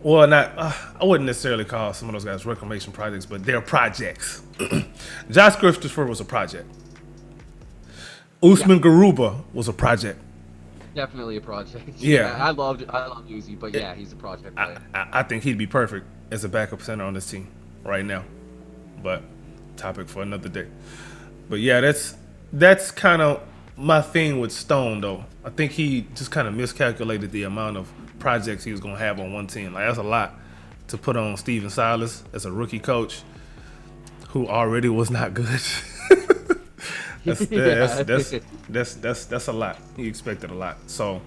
Well, not I wouldn't necessarily call some of those guys reclamation projects, but they're projects. Josh Christopher was a project. Yeah, Usman Garuba was a project. definitely a project. Yeah, Yeah, I loved Uzi, but yeah, he's a project player. I think he'd be perfect as a backup center on this team right now. But topic for another day. But yeah, that's kind of my thing with Stone though. I think he just kind of miscalculated the amount of projects he was gonna have on one team. Like that's a lot to put on Steven Silas as a rookie coach who already was not good. that's, that's Yeah. that's that's a lot. He expected a lot. So,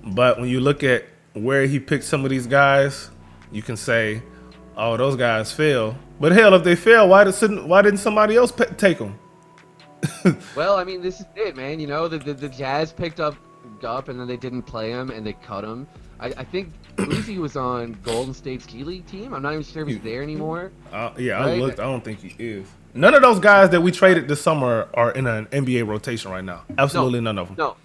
but when you look at where he picked some of these guys, you can say, "Oh, those guys fail." But hell, if they fail, why didn't somebody else take them? Well, I mean, this is it, man. You know, the Jazz picked up Gup, and then they didn't play him, and they cut him. I think Uzi was on Golden State's G League team. I'm not even sure if he's there anymore. Yeah, I Right? looked. I don't think he is. None of those guys that we traded this summer are in an NBA rotation right now. No, Absolutely none of them. no,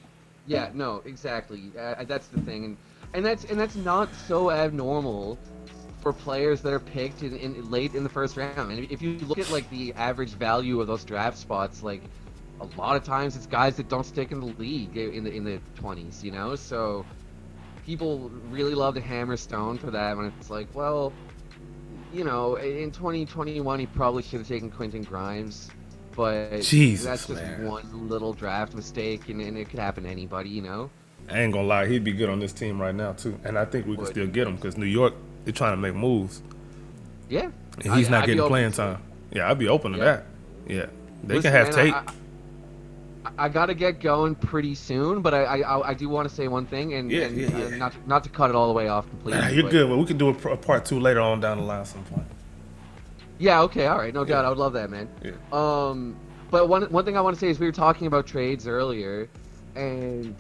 yeah, no, exactly. That's the thing, and that's not so abnormal for players that are picked in late in the first round. And if you look at like the average value of those draft spots, like a lot of times it's guys that don't stick in the league in the 20s, you know. So people really love to hammer Stone for that when it's like, well, you know, in 2021 he probably should have taken Quentin Grimes, but that's Jesus, just man. one little draft mistake, and it could happen to anybody, you know. I ain't gonna lie, he'd be good on this team right now too. And I think we can Would still get him because New York, they're trying to make moves, yeah, and he's not I'd be getting open playing to it. time. Yeah, I'd be open to Yeah. that. Yeah, they can Listen, have man, Tate. I gotta get going pretty soon, but I do want to say one thing, and Yeah, and yeah, yeah. not to cut it all the way off completely. You're But good. But we can do a part two later on down the line some point. yeah, okay, all right, no doubt, Yeah, I would love that, man. yeah. But one thing I want to say is we were talking about trades earlier, and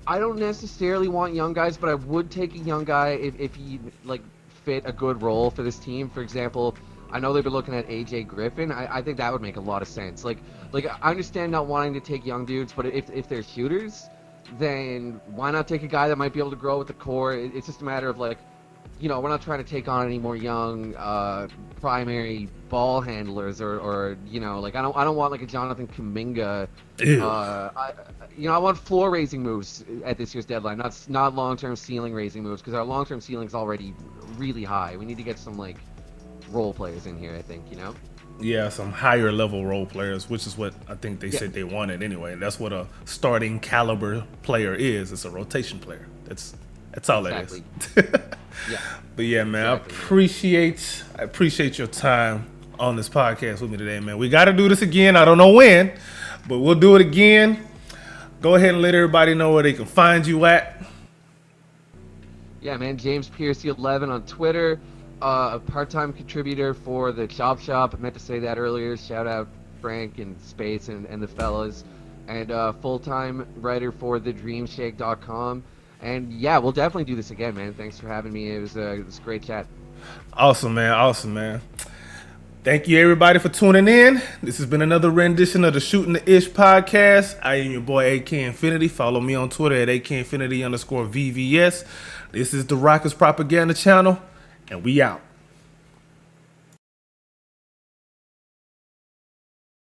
I don't necessarily want young guys, but I would take a young guy if he like fit a good role for this team. For example, I know they've been looking at AJ Griffin. I think that would make a lot of sense. Like I understand not wanting to take young dudes, but if they're shooters, then why not take a guy that might be able to grow with the core? It's just a matter of like, you know, we're not trying to take on any more young primary ball handlers or you know, like I don't want like a Jonathan Kuminga. Ew. I want floor raising moves at this year's deadline, not long term ceiling raising moves, because our long term ceiling's already really high. We need to get some like role players in here. I think, you know. Yeah, some higher level role players, which is what I think they Yeah, said they wanted anyway. That's what a starting caliber player is. It's a rotation player. That's all that is. exactly. Yeah, But yeah, man, exactly. I appreciate your time on this podcast with me today, man. We got to do this again. I don't know when, but we'll do it again. Go ahead and let everybody know where they can find you at. Yeah, man. James Piercy 11 on Twitter. A part-time contributor for the Chop Shop. I meant to say that earlier. Shout out Frank and Space and the fellas. And full-time writer for thedreamshake.com. And yeah, we'll definitely do this again, man. Thanks for having me. It was a great chat. Awesome, man. Awesome, man. Thank you, everybody, for tuning in. This has been another rendition of the Shootin Da Ish podcast. I am your boy, AK Infinity. Follow me on Twitter at AKInfinity_VVS. This is the Rockers Propaganda Channel, and we out.